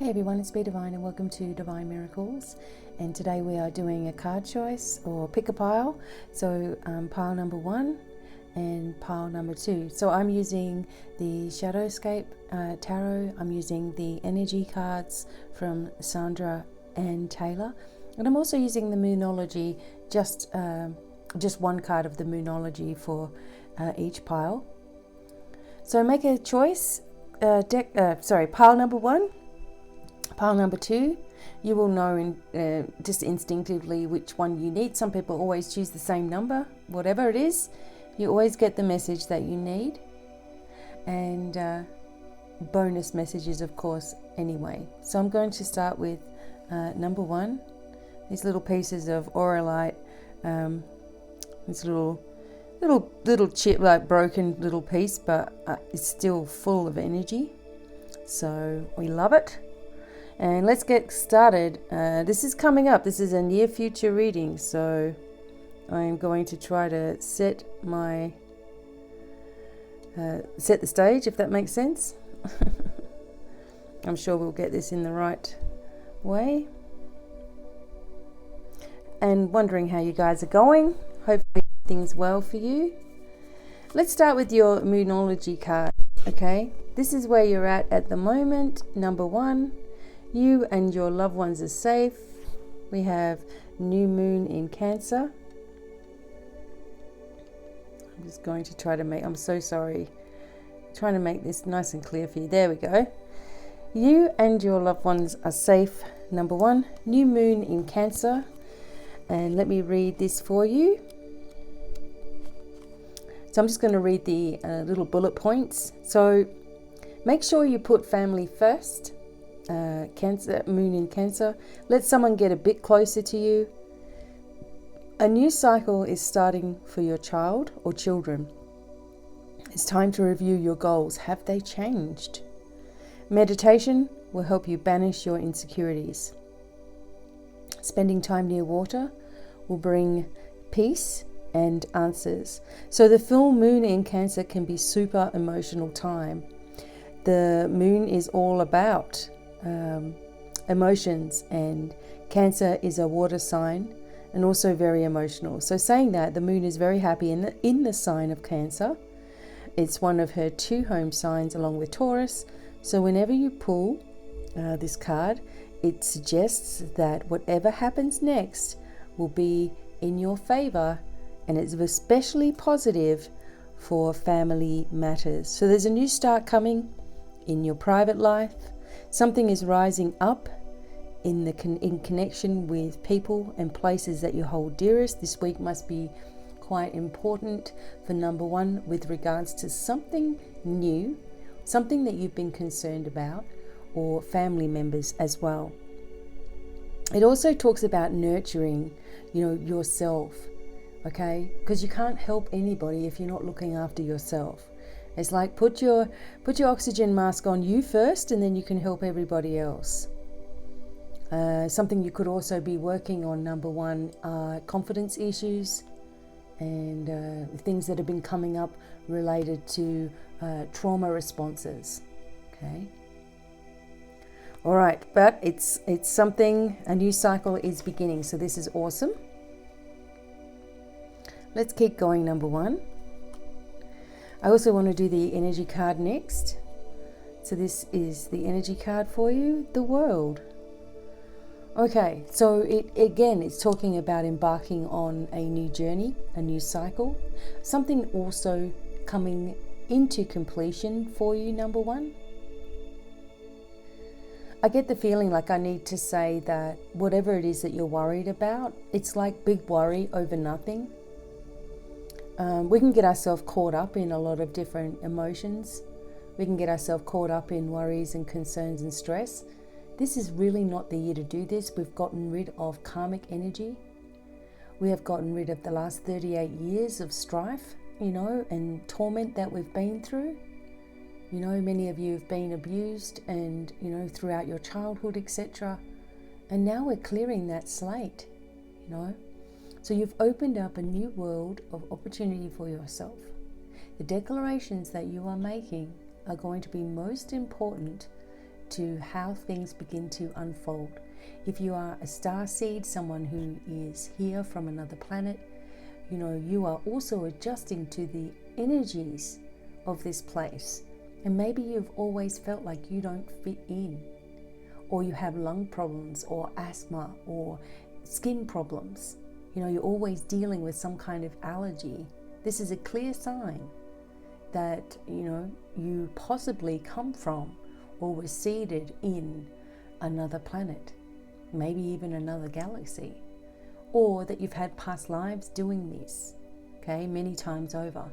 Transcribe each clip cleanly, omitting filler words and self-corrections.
Hey everyone, it's BDevine and welcome to Divine Miracles. And today we are doing a card choice or pick a pile. So pile number 1 and pile number 2. So I'm using the Shadowscape Tarot. I'm using the energy cards from Sandra and Taylor. And I'm also using the Moonology, just one card of the Moonology for each pile. So make a choice, pile number 1. Pile number 2, you will know just instinctively which one you need. Some people always choose the same number, whatever it is. You always get the message that you need. And bonus messages, of course, anyway. So I'm going to start with number 1. These little pieces of auralite, this little chip, like broken little piece, but it's still full of energy. So we love it. And let's get started. This is coming up. This is a near future reading, so I'm going to try to set the stage, if that makes sense. I'm sure we'll get this in the right way. And wondering how you guys are going. Hopefully everything's well for you. Let's start with your Moonology card, okay? This is where you're at the moment. Number 1. You and your loved ones are safe. We have new moon in Cancer. I'm just going to try to I'm so sorry. Trying to make this nice and clear for you. There we go. You and your loved ones are safe. Number 1, new moon in Cancer. And let me read this for you. So I'm just going to read the little bullet points. So make sure you put family first. Cancer, moon in Cancer. Let someone get a bit closer to you. A new cycle is starting for your child or children. It's time to review your goals. Have they changed? Meditation will help you banish your insecurities. Spending time near water will bring peace and answers. So the full moon in Cancer can be super emotional time. The moon is all about emotions, and Cancer is a water sign and also very emotional. So saying that, the moon is very happy in the sign of Cancer. It's one of her 2 home signs along with Taurus. So whenever you pull this card, it suggests that whatever happens next will be in your favor, and it's especially positive for family matters. So there's a new start coming in your private life. Something is rising up in connection with people and places that you hold dearest. This week must be quite important for number 1 with regards to something new, something that you've been concerned about, or family members as well. It also talks about nurturing, yourself, okay? Because you can't help anybody if you're not looking after yourself. It's like put your oxygen mask on you first, and then you can help everybody else. Something you could also be working on, number 1, are confidence issues and things that have been coming up related to trauma responses. Okay. All right, but it's something, a new cycle is beginning, so this is awesome. Let's keep going, number 1. I also want to do the energy card next. So this is the energy card for you, the World. Okay, so it's talking about embarking on a new journey, a new cycle, something also coming into completion for you, number 1. I get the feeling like I need to say that whatever it is that you're worried about, it's like big worry over nothing. We can get ourselves caught up in a lot of different emotions. We can get ourselves caught up in worries and concerns and stress. This is really not the year to do this. We've gotten rid of karmic energy. We have gotten rid of the last 38 years of strife, and torment that we've been through. Many of you have been abused and, throughout your childhood, etc. And now we're clearing that slate, So you've opened up a new world of opportunity for yourself. The declarations that you are making are going to be most important to how things begin to unfold. If you are a star seed, someone who is here from another planet, you are also adjusting to the energies of this place. And maybe you've always felt like you don't fit in, or you have lung problems or asthma or skin problems. You're always dealing with some kind of allergy. This is a clear sign that, you possibly come from or were seeded in another planet, maybe even another galaxy, or that you've had past lives doing this, okay, many times over,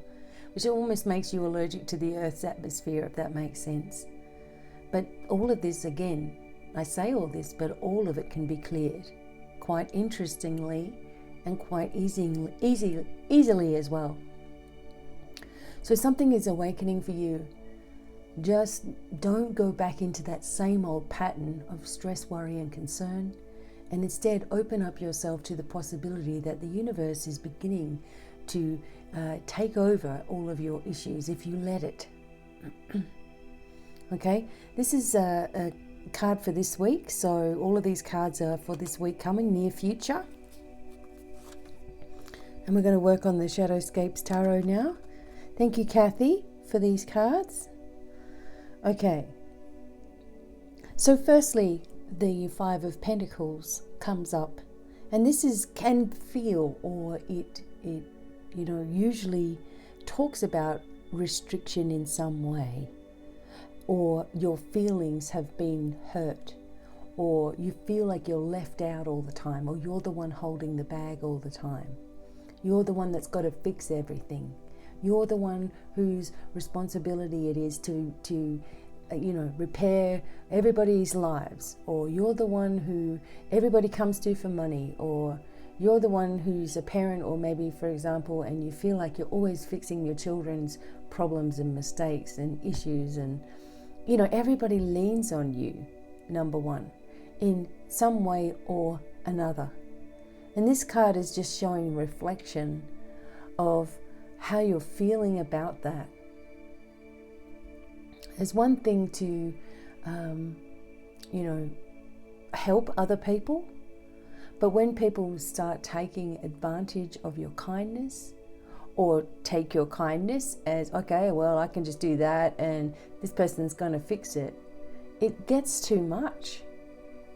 which almost makes you allergic to the Earth's atmosphere, if that makes sense. But all of this, again, I say all this, but all of it can be cleared quite interestingly and quite easily as well. So something is awakening for you. Just don't go back into that same old pattern of stress, worry, and concern, and instead open up yourself to the possibility that the universe is beginning to take over all of your issues if you let it. Okay, this is a card for this week, so all of these cards are for this week coming, near future. And we're going to work on the Shadowscapes Tarot now. Thank you, Kathy, for these cards. Okay, so firstly, the Five of Pentacles comes up, and this can feel, or it usually talks about restriction in some way, or your feelings have been hurt, or you feel like you're left out all the time, or you're the one holding the bag all the time. You're the one that's got to fix everything. You're the one whose responsibility it is to repair everybody's lives, or you're the one who everybody comes to for money, or you're the one who's a parent, or maybe, for example, and you feel like you're always fixing your children's problems and mistakes and issues, and everybody leans on you, number one, in some way or another. And this card is just showing reflection of how you're feeling about that. It's one thing to, help other people, but when people start taking advantage of your kindness, or take your kindness as, okay, well, I can just do that and this person's going to fix it, it gets too much.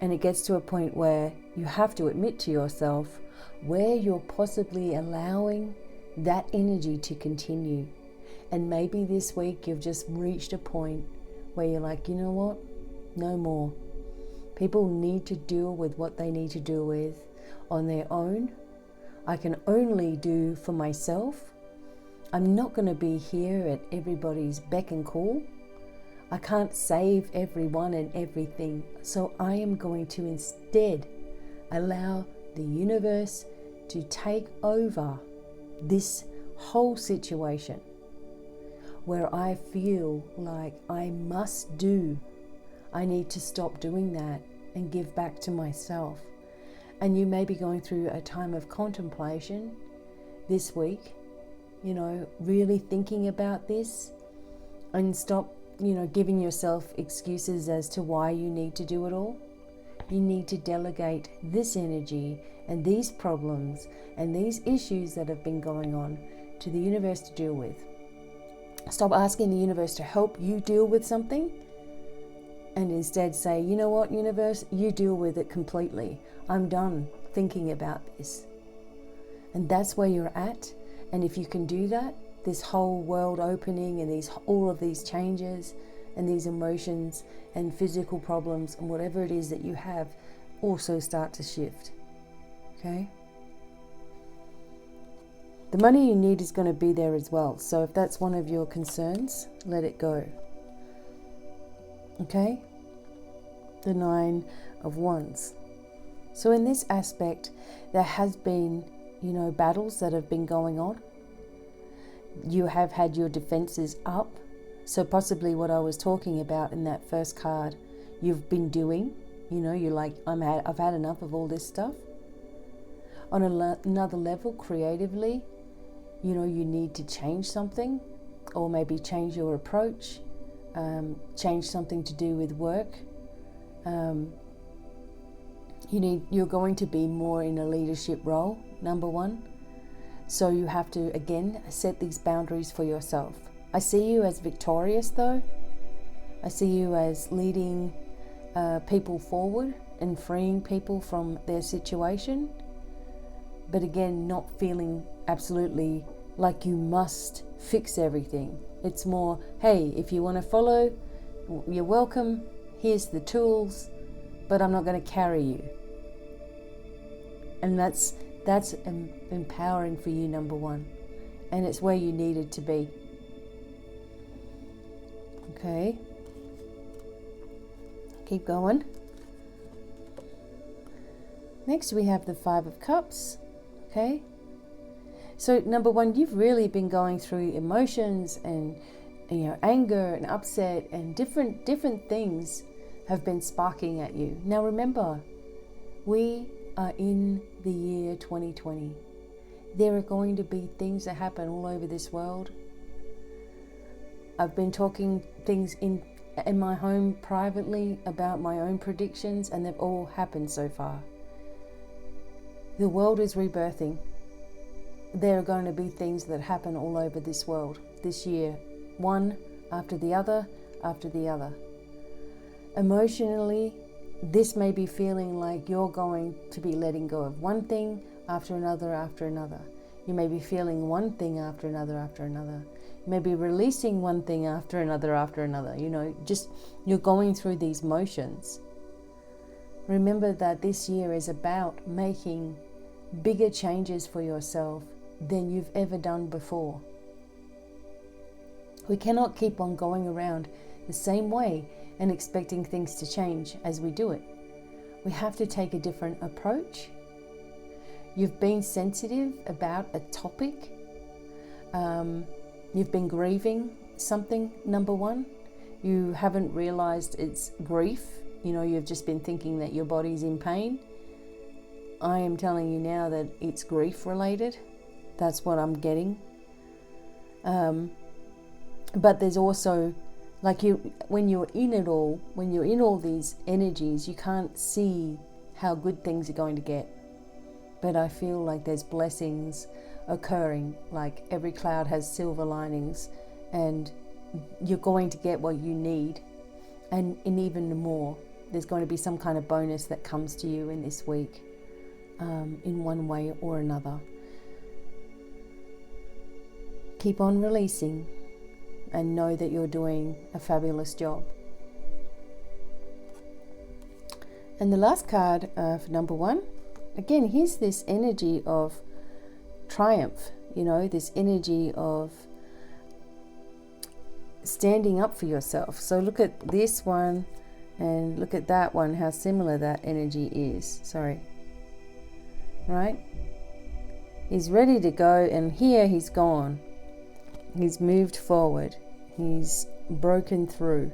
And it gets to a point where you have to admit to yourself where you're possibly allowing that energy to continue. And maybe this week you've just reached a point where you're like, you know what? No more. People need to deal with what they need to deal with on their own. I can only do for myself. I'm not going to be here at everybody's beck and call. I can't save everyone and everything. So I am going to instead allow the universe to take over this whole situation, where I feel like I must do. I need to stop doing that and give back to myself. And you may be going through a time of contemplation this week, really thinking about this, and stop, giving yourself excuses as to why you need to do it all. You need to delegate this energy and these problems and these issues that have been going on to the universe to deal with. Stop asking the universe to help you deal with something, and instead say, you know what, universe, you deal with it completely. I'm done thinking about this. And that's where you're at. And if you can do that, this whole world opening and all of these changes and these emotions and physical problems and whatever it is that you have also start to shift. Okay? The money you need is going to be there as well. So if that's one of your concerns, let it go. Okay? The Nine of Wands. So in this aspect, there has been, battles that have been going on. You have had your defenses up. So possibly what I was talking about in that first card, you've been doing. You're like, I've had enough of all this stuff. On another level, creatively, you need to change something, or maybe change your approach, change something to do with work, You're going to be more in a leadership role, number one. So you have to, again, set these boundaries for yourself. I see you as victorious though. I see you as leading people forward and freeing people from their situation. But again, not feeling absolutely like you must fix everything. It's more, hey, if you want to follow, you're welcome. Here's the tools, but I'm not going to carry you. And that's empowering for you, number one. And it's where you needed to be. Okay. Keep going. Next we have the Five of Cups. Okay. So number one, you've really been going through emotions and anger and upset, and different things have been sparking at you. Now remember, we are in the year 2020. There are going to be things that happen all over this world. I've been talking things in my home privately about my own predictions, and they've all happened so far. The world is rebirthing. There are going to be things that happen all over this world this year, one after the other after the other. Emotionally, this may be feeling like you're going to be letting go of one thing after another after another. You may be feeling one thing after another after another. You may be releasing one thing after another after another. Just you're going through these motions. Remember that this year is about making bigger changes for yourself than you've ever done before. We cannot keep on going around the same way and expecting things to change as we do it. We have to take a different approach. You've been sensitive about a topic. You've been grieving something, number one. You haven't realized it's grief. You've just been thinking that your body's in pain. I am telling you now that it's grief related. That's what I'm getting. But there's also, when you're in it all, when you're in all these energies, you can't see how good things are going to get. But I feel like there's blessings occurring, like every cloud has silver linings, and you're going to get what you need, and even more. There's going to be some kind of bonus that comes to you in this week, in one way or another. Keep on releasing and know that you're doing a fabulous job. And the last card for number one, again, here's this energy of triumph, this energy of standing up for yourself. So look at this one and look at that one, how similar that energy is. Sorry. Right? He's ready to go, and here he's gone. He's moved forward. He's broken through.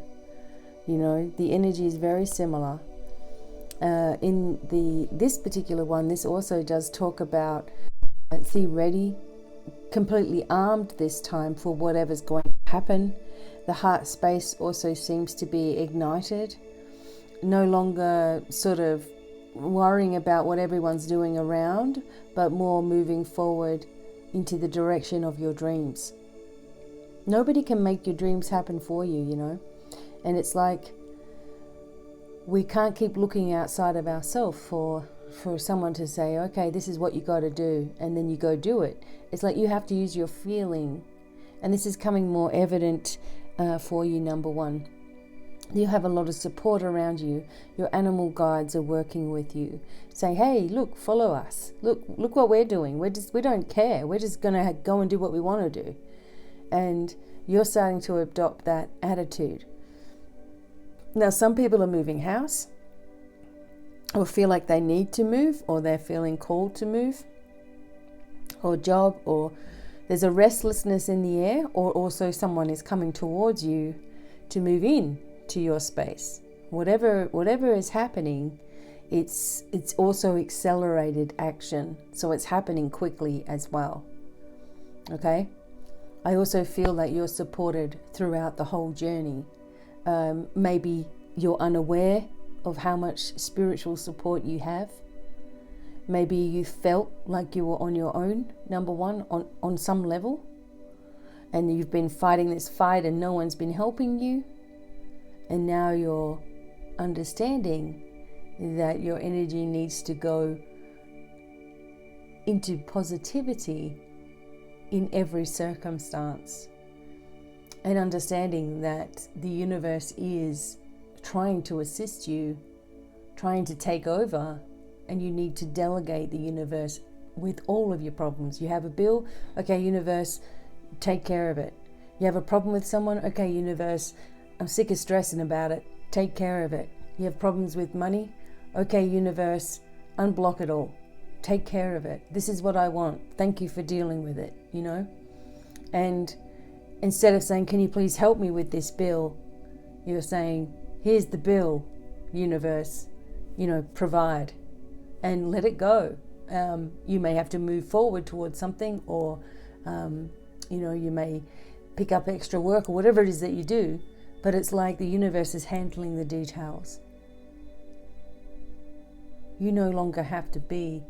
The energy is very similar. In this particular one, this also does talk about ready, completely armed this time for whatever's going to happen. The heart space also seems to be ignited. No longer sort of worrying about what everyone's doing around, but more moving forward into the direction of your dreams. Nobody can make your dreams happen for you, And it's like we can't keep looking outside of ourselves for someone to say, okay, this is what you got to do, and then you go do it. It's like you have to use your feeling, and this is coming more evident for you, number one. You have a lot of support around you. Your animal guides are working with you, saying, hey, look, follow us. Look what we're doing. We don't care. We're just going to go and do what we want to do. And you're starting to adopt that attitude. Now, some people are moving house, or feel like they need to move, or they're feeling called to move, or job, or there's a restlessness in the air, or also someone is coming towards you to move in to your space. Whatever is happening, it's also accelerated action, so it's happening quickly as well. Okay? I also feel that you're supported throughout the whole journey. Maybe you're unaware of how much spiritual support you have. Maybe you felt like you were on your own, number one, on some level, and you've been fighting this fight and no one's been helping you, and now you're understanding that your energy needs to go into positivity in every circumstance, and understanding that the universe is trying to assist you, trying to take over, and you need to delegate the universe with all of your problems. You have a bill, okay, universe, take care of it. You have a problem with someone, okay, universe, I'm sick of stressing about it, take care of it. You have problems with money, okay, universe, unblock it all, take care of it. This is what I want, thank you for dealing with it, you know? And instead of saying, can you please help me with this bill, you're saying, here's the bill, universe, provide, and let it go. You may have to move forward towards something, or you may pick up extra work or whatever it is that you do, but it's like the universe is handling the details. You no longer have to be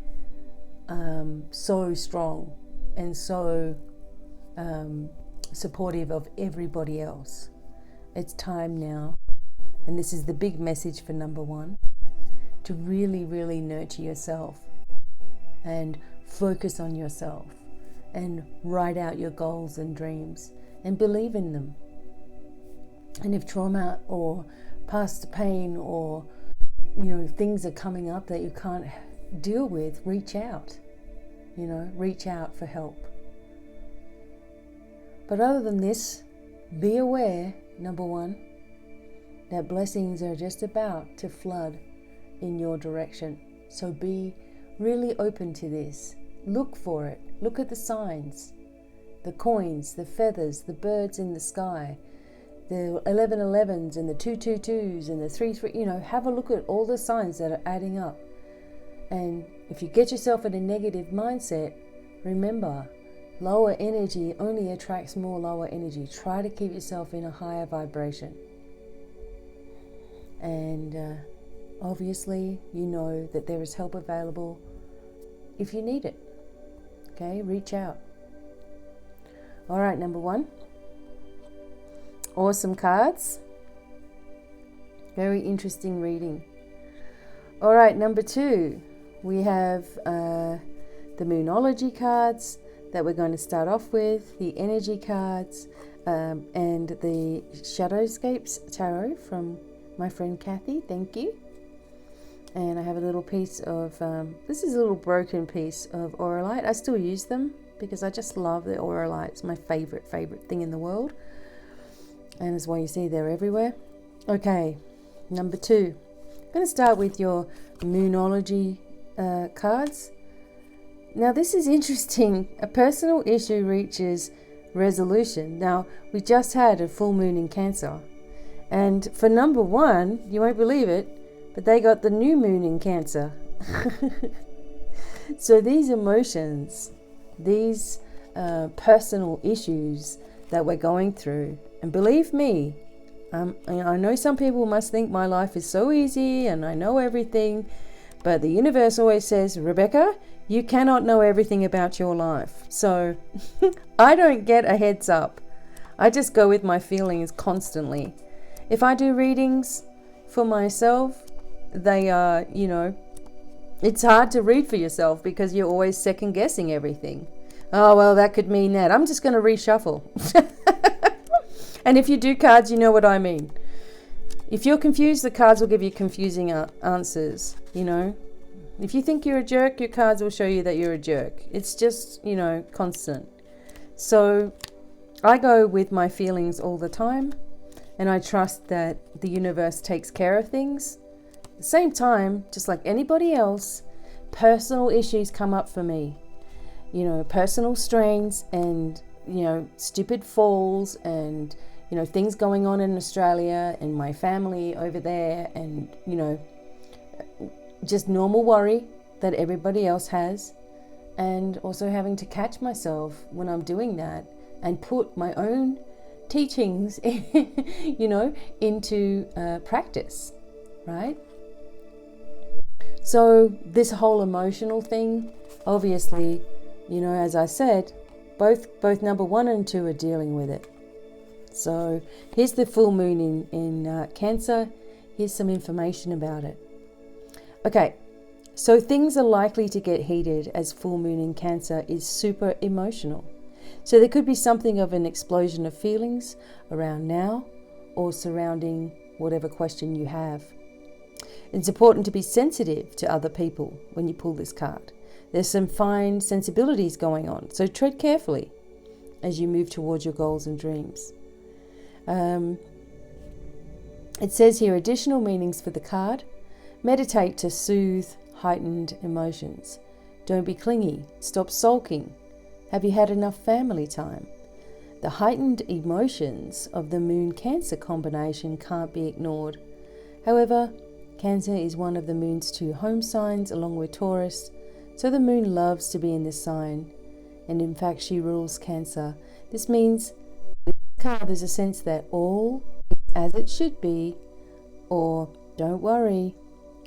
so strong and so supportive of everybody else. It's time now, and this is the big message for number one, to really, really nurture yourself and focus on yourself and write out your goals and dreams and believe in them. And if trauma or past pain or things are coming up that you can't deal with, reach out. Reach out for help. But other than this, be aware, number one, that blessings are just about to flood in your direction. So be really open to this. Look for it. Look at the signs, the coins, the feathers, the birds in the sky, the 1111s and the 222s and the 33, have a look at all the signs that are adding up. And if you get yourself in a negative mindset, remember, lower energy only attracts more lower energy. Try to keep yourself in a higher vibration. And obviously, you know that there is help available if you need it. Okay, reach out. All right, number one. Awesome cards. Very interesting reading. All right, number two. We have the Moonology cards that we're going to start off with, the energy cards, and the Shadowscapes Tarot from my friend Kathy. Thank you. And I have a little piece of, this is a little broken piece of Auralite. I still use them because I just love the Auralite. It's my favorite thing in the world. And that's why you see they're everywhere. Okay, number two. I'm going to start with your Moonology cards. Now this is interesting. A personal issue reaches resolution. Now we just had a full moon in Cancer. And for number one, you won't believe it, but they got the new moon in Cancer. So these emotions, these personal issues that we're going through, and believe me, I know some people must think my life is so easy and I know everything, but the universe always says, Rebecca, you cannot know everything about your life. So I don't get a heads up. I just go with my feelings constantly. If I do readings for myself, they are, it's hard to read for yourself because you're always second guessing everything. Oh, well, that could mean that. I'm just going to reshuffle. And if you do cards, you know what I mean. If you're confused, the cards will give you confusing answers, If you think you're a jerk, your cards will show you that you're a jerk. It's just, constant. So I go with my feelings all the time, and I trust that the universe takes care of things. At the same time, just like anybody else, personal issues come up for me. Personal strains and, stupid falls and, things going on in Australia and my family over there and, just normal worry that everybody else has, and also having to catch myself when I'm doing that and put my own teachings, into practice, right? So this whole emotional thing, obviously, as I said, both number 1 and 2 are dealing with it. So here's the full moon in Cancer. Here's some information about it. Okay, so things are likely to get heated as full moon in Cancer is super emotional. So there could be something of an explosion of feelings around now or surrounding whatever question you have. It's important to be sensitive to other people when you pull this card. There's some fine sensibilities going on, so tread carefully as you move towards your goals and dreams. It says here additional meanings for the card. Meditate to soothe heightened emotions. Don't be clingy. Stop sulking. Have you had enough family time? The heightened emotions of the Moon Cancer combination can't be ignored. However, Cancer is one of the Moon's 2 home signs along with Taurus, so the Moon loves to be in this sign, and in fact she rules Cancer. This means with this card there's a sense that all is as it should be, or don't worry,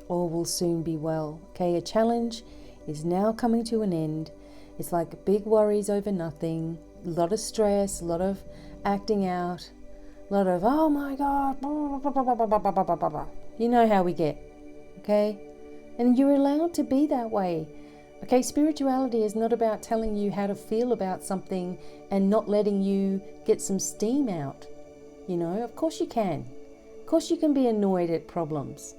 all will soon be well. Okay, a challenge is now coming to an end. It's like big worries over nothing, a lot of stress, a lot of acting out, a lot of, oh my God, you know how we get, okay? And you're allowed to be that way. Okay, spirituality is not about telling you how to feel about something and not letting you get some steam out. Of course you can. Of course you can be annoyed at problems,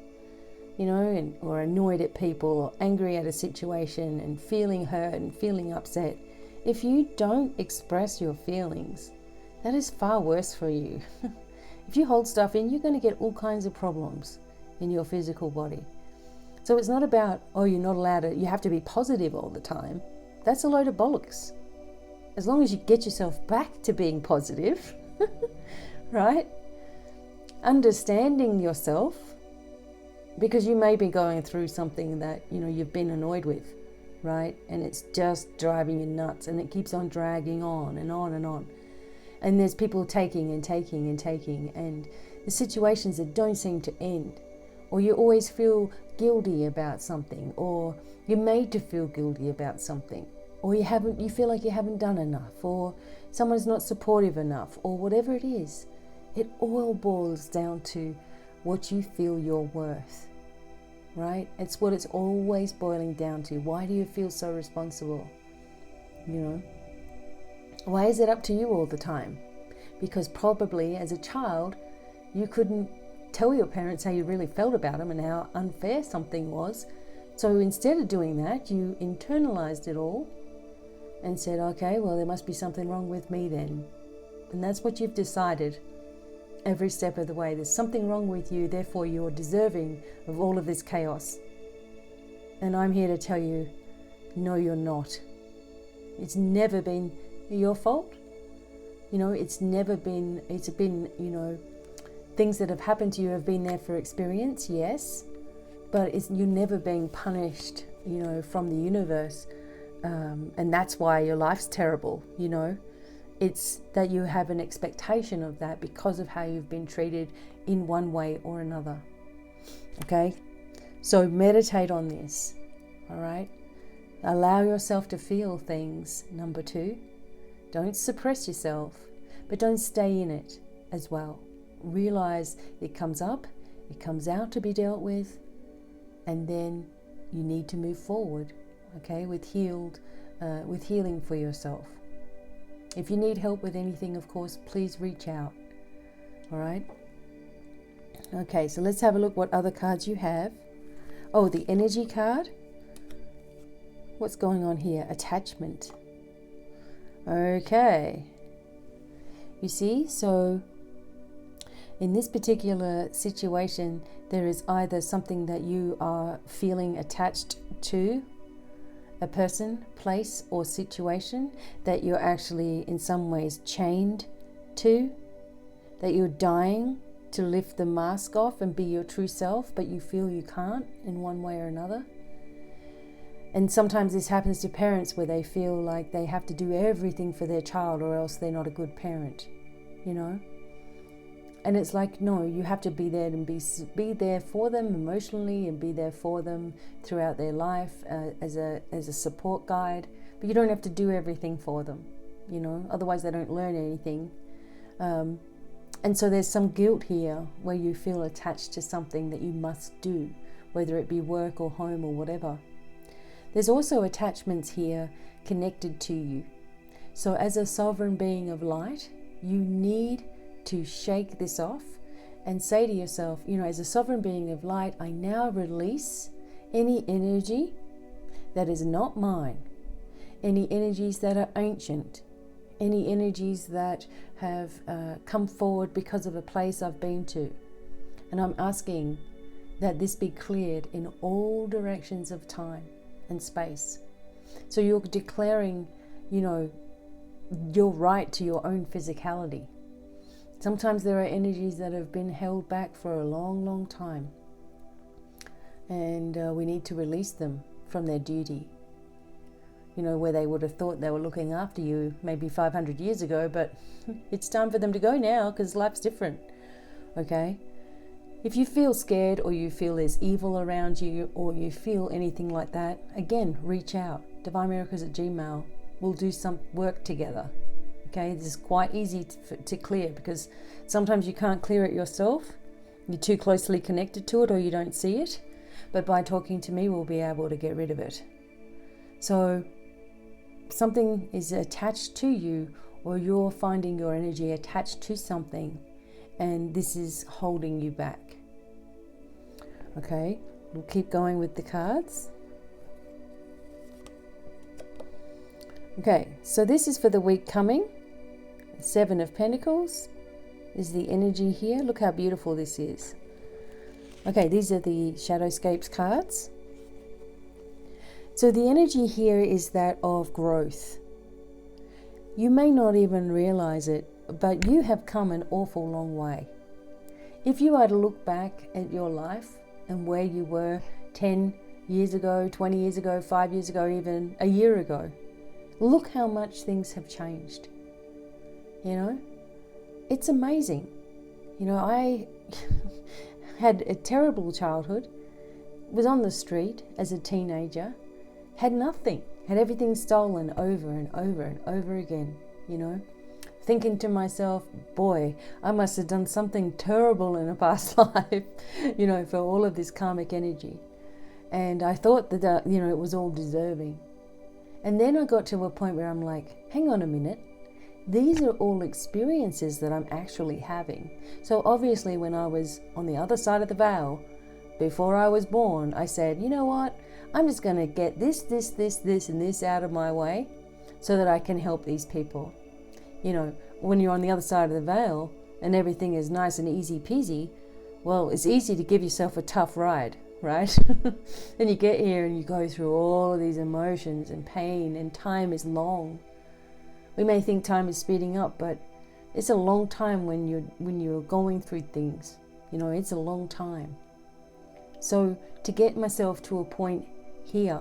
or annoyed at people or angry at a situation and feeling hurt and feeling upset. If you don't express your feelings, that is far worse for you. If you hold stuff in, you're going to get all kinds of problems in your physical body. So it's not about, you're not allowed to, you have to be positive all the time. That's a load of bollocks. As long as you get yourself back to being positive, right? Understanding yourself, because you may be going through something that, you've been annoyed with, right? And it's just driving you nuts and it keeps on dragging on and on and on. And there's people taking and taking and taking, and the situations that don't seem to end. Or you always feel guilty about something, or you're made to feel guilty about something, or you feel like you haven't done enough, or someone's not supportive enough, or whatever it is. It all boils down to what you feel you're worth, right? It's what it's always boiling down to. Why do you feel so responsible? Why is it up to you all the time? Because probably as a child, you couldn't tell your parents how you really felt about them and how unfair something was. So instead of doing that, you internalized it all and said, okay, well, there must be something wrong with me then. And that's what you've decided every step of the way. There's something wrong with you, therefore you're deserving of all of this chaos. And I'm here to tell you, no, you're not. It's never been your fault. It's been, things that have happened to you have been there for experience, yes, but you're never being punished, from the universe. And that's why your life's terrible, It's that you have an expectation of that because of how you've been treated in one way or another. Okay? So meditate on this, all right? Allow yourself to feel things, number 2. Don't suppress yourself, but don't stay in it as well. Realize it comes up, it comes out to be dealt with, and then you need to move forward, okay, with healing for yourself. If you need help with anything, of course, please reach out. All right? Okay, so let's have a look what other cards you have. Oh, the energy card. What's going on here? Attachment. Okay. You see, so in this particular situation, there is either something that you are feeling attached to, a person, place, or situation that you're actually in some ways chained to, that you're dying to lift the mask off and be your true self, but you feel you can't in one way or another. And sometimes this happens to parents where they feel like they have to do everything for their child or else they're not a good parent, And it's like, no, you have to be there and be there for them emotionally, and be there for them throughout their life as a support guide. But you don't have to do everything for them, you know, otherwise they don't learn anything. And so there's some guilt here where you feel attached to something that you must do, whether it be work or home or whatever. There's also attachments here connected to you. So as a sovereign being of light, you need to shake this off and say to yourself, you know, as a sovereign being of light, I now release any energy that is not mine, any energies that are ancient, any energies that have come forward because of a place I've been to. And I'm asking that this be cleared in all directions of time and space. So you're declaring, you know, your right to your own physicality. Sometimes there are energies that have been held back for a long, long time. And we need to release them from their duty. You know, where they would have thought they were looking after you maybe 500 years ago, but it's time for them to go now because life's different. Okay? If you feel scared, or you feel there's evil around you, or you feel anything like that, again, reach out. divinemiracles@gmail.com. We'll do some work together. Okay, this is quite easy to clear, because sometimes you can't clear it yourself. You're too closely connected to it, or you don't see it. But by talking to me, we'll be able to get rid of it. So something is attached to you, or you're finding your energy attached to something, and this is holding you back. Okay, we'll keep going with the cards. Okay, so this is for the week coming. 7 of Pentacles is the energy here. Look how beautiful this is. Okay, these are the Shadowscapes cards. So the energy here is that of growth. You may not even realize it, but you have come an awful long way. If you are to look back at your life and where you were 10 years ago, 20 years ago, 5 years ago, even a year ago, look how much things have changed. You know, it's amazing. You know, I had a terrible childhood, was on the street as a teenager, had nothing, had everything stolen over and over and over again, you know, thinking to myself, boy, I must have done something terrible in a past life, you know, for all of this karmic energy. And I thought that, you know, it was all deserving. And then I got to a point where I'm like, hang on a minute. These are all experiences that I'm actually having. So obviously when I was on the other side of the veil, before I was born, I said, you know what? I'm just going to get this, and this out of my way so that I can help these people. You know, when you're on the other side of the veil and everything is nice and easy peasy, well, it's easy to give yourself a tough ride, right? And you get here and you go through all of these emotions and pain, and time is long. We may think time is speeding up, but it's a long time when you're going through things. You know, it's a long time. So to get myself to a point here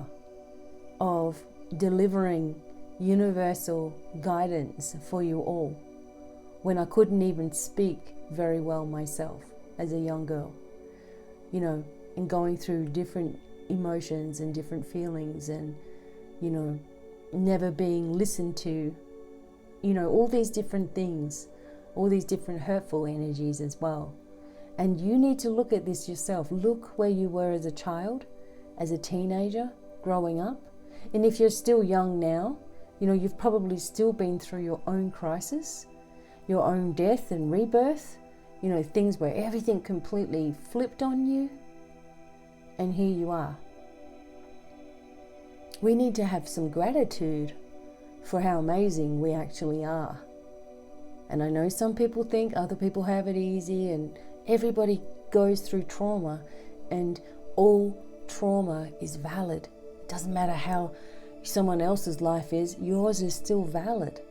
of delivering universal guidance for you all, when I couldn't even speak very well myself as a young girl, you know, and going through different emotions and different feelings, and, you know, never being listened to, you know, all these different things, all these different hurtful energies as well. And you need to look at this yourself. Look where you were as a child, as a teenager, growing up. And if you're still young now, you know, you've probably still been through your own crisis, your own death and rebirth, you know, things where everything completely flipped on you. And here you are. We need to have some gratitude for how amazing we actually are. And I know some people think other people have it easy, and everybody goes through trauma, and all trauma is valid. It doesn't matter how someone else's life is, yours is still valid.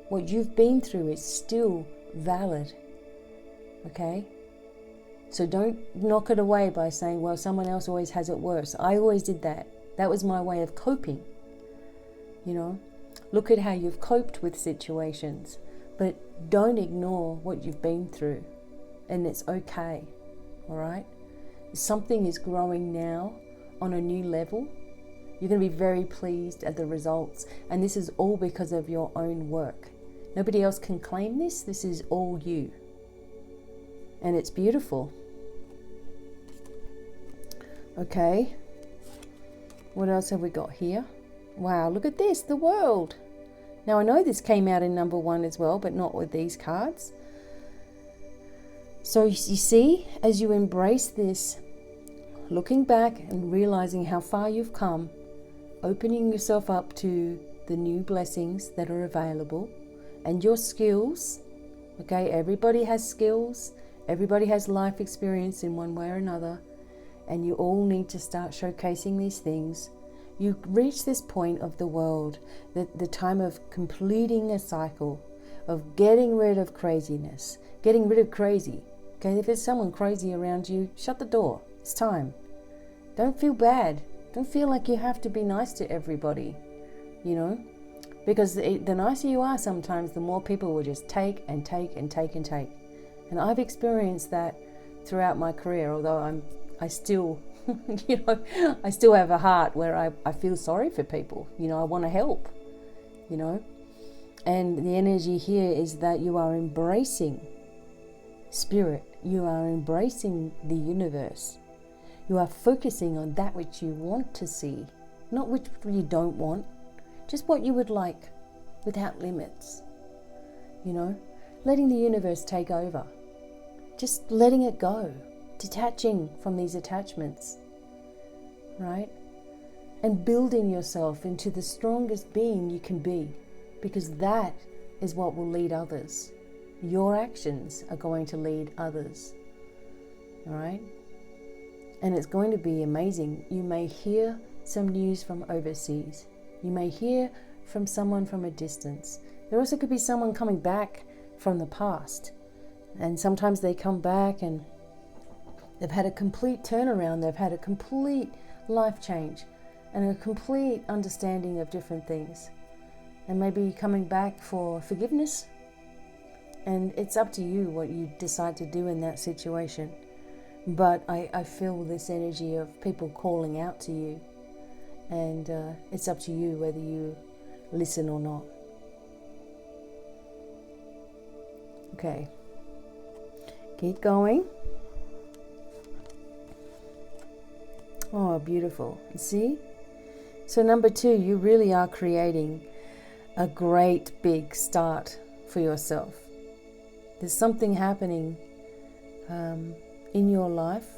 What you've been through is still valid. Okay? So don't knock it away by saying, well, someone else always has it worse. I always did that. That was my way of coping. You know? Look at how you've coped with situations, but don't ignore what you've been through. and it's okay. All right? Something is growing now on a new level. You're going to be very pleased at the results, and this is all because of your own work. Nobody else can claim this. This is all you. And it's beautiful. Okay. What else have we got here? Wow, look at this, the world. Now I know this came out in number 1 as well, but not with these cards. So you see, as you embrace this, looking back and realizing how far you've come, opening yourself up to the new blessings that are available and your skills. Okay, everybody has skills. Everybody has life experience in one way or another. And you all need to start showcasing these things. You reach this point of the world, the time of completing a cycle, of getting rid of craziness, getting rid of crazy. Okay, if there's someone crazy around you, shut the door. It's time. Don't feel bad. Don't feel like you have to be nice to everybody, you know, because the nicer you are sometimes, the more people will just take and take and take and take. And I've experienced that throughout my career, although I still, you know, I still have a heart where I feel sorry for people. You know, I want to help, you know. And the energy here is that you are embracing spirit. You are embracing the universe. You are focusing on that which you want to see, not which you don't want, just what you would like, without limits. You know, letting the universe take over, just letting it go, detaching from these attachments, right? And building yourself into the strongest being you can be, because that is what will lead others. Your actions are going to lead others, all right? And it's going to be amazing. You may hear some news from overseas. You may hear from someone from a distance. There also could be someone coming back from the past. And sometimes they come back and they've had a complete turnaround. They've had a complete life change and a complete understanding of different things. And maybe coming back for forgiveness. And it's up to you what you decide to do in that situation. But I feel this energy of people calling out to you. And it's up to you whether you listen or not. Okay. Keep going. Oh, beautiful. You see? So number 2, you really are creating a great big start for yourself. There's something happening in your life,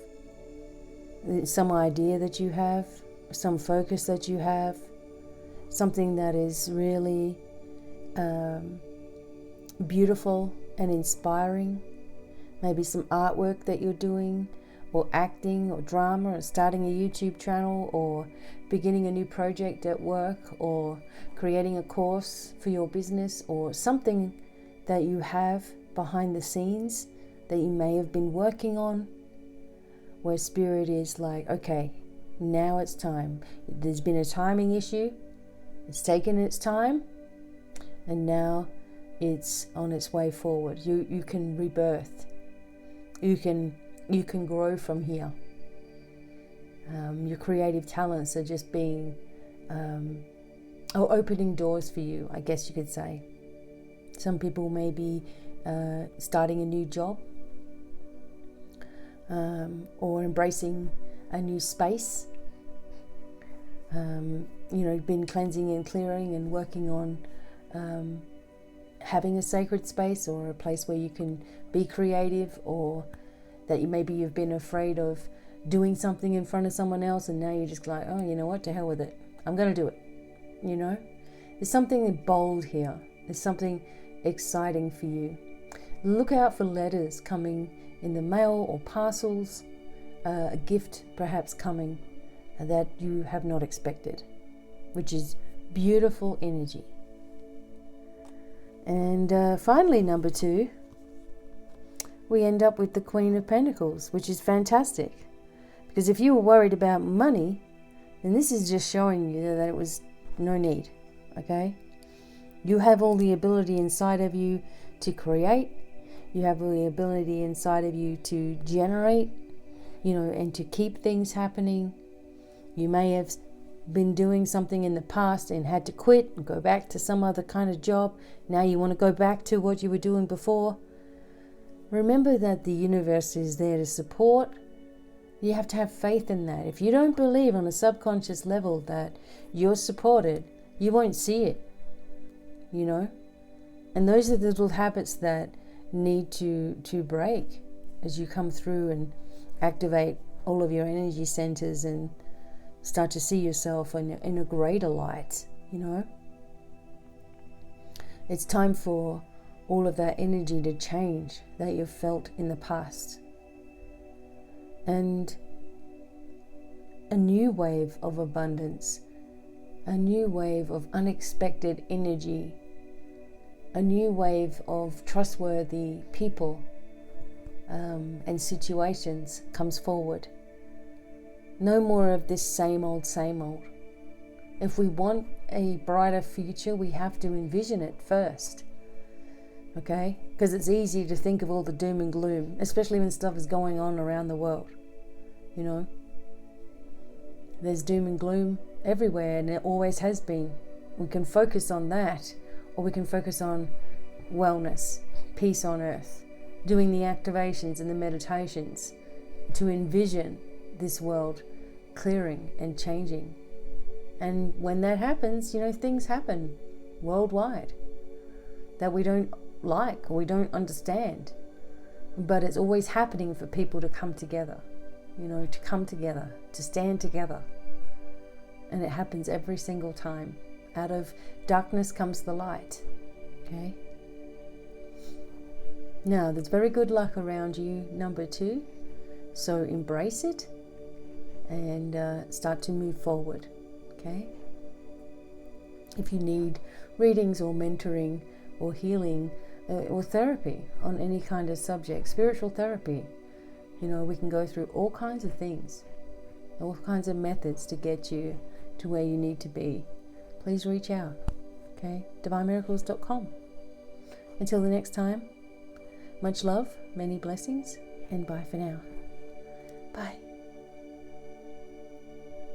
some idea that you have, some focus that you have, something that is really beautiful and inspiring, maybe some artwork that you're doing, or acting, or drama, or starting a YouTube channel, or beginning a new project at work, or creating a course for your business, or something that you have behind the scenes that you may have been working on, where spirit is like, okay, now it's time. There's been a timing issue. It's taken its time, and now it's on its way forward. You can rebirth. You can grow from here. Your creative talents are just being opening doors for you, I guess you could say. Some people may be starting a new job, or embracing a new space. Been cleansing and clearing and working on having a sacred space, or a place where you can be creative, or that you've been afraid of doing something in front of someone else, and now you're just like, oh, you know what, to hell with it. I'm going to do it. You know, there's something bold here. There's something exciting for you. Look out for letters coming in the mail or parcels, a gift perhaps coming that you have not expected, which is beautiful energy. And finally, number 2, we end up with the Queen of Pentacles, which is fantastic. Because if you were worried about money, then this is just showing you that it was no need, okay? You have all the ability inside of you to create. You have the ability inside of you to generate, and to keep things happening. You may have been doing something in the past and had to quit and go back to some other kind of job. Now you want to go back to what you were doing before. Remember that the universe is there to support. You have to have faith in that. If you don't believe on a subconscious level that you're supported, you won't see it, And those are the little habits that need to break as you come through and activate all of your energy centers and start to see yourself in a greater light, It's time for all of that energy to change that you've felt in the past. And a new wave of abundance, a new wave of unexpected energy, a new wave of trustworthy people and situations comes forward. No more of this same old, same old. If we want a brighter future, we have to envision it first. Okay? Because it's easy to think of all the doom and gloom, especially when stuff is going on around the world. There's doom and gloom everywhere, and it always has been. We can focus on that, or we can focus on wellness, peace on earth, doing the activations and the meditations to envision this world clearing and changing. And when that happens, things happen worldwide that we don't like or we don't understand. But it's always happening for people to come together, to stand together. And it happens every single time. Out of darkness comes the light. Okay? Now, there's very good luck around you, number 2. So embrace it and start to move forward. Okay? If you need readings or mentoring or healing or therapy on any kind of subject, spiritual therapy, we can go through all kinds of things, all kinds of methods to get you to where you need to be. Please reach out. Okay? DivineMiracles.com. Until the next time, much love, many blessings, and bye for now. Bye.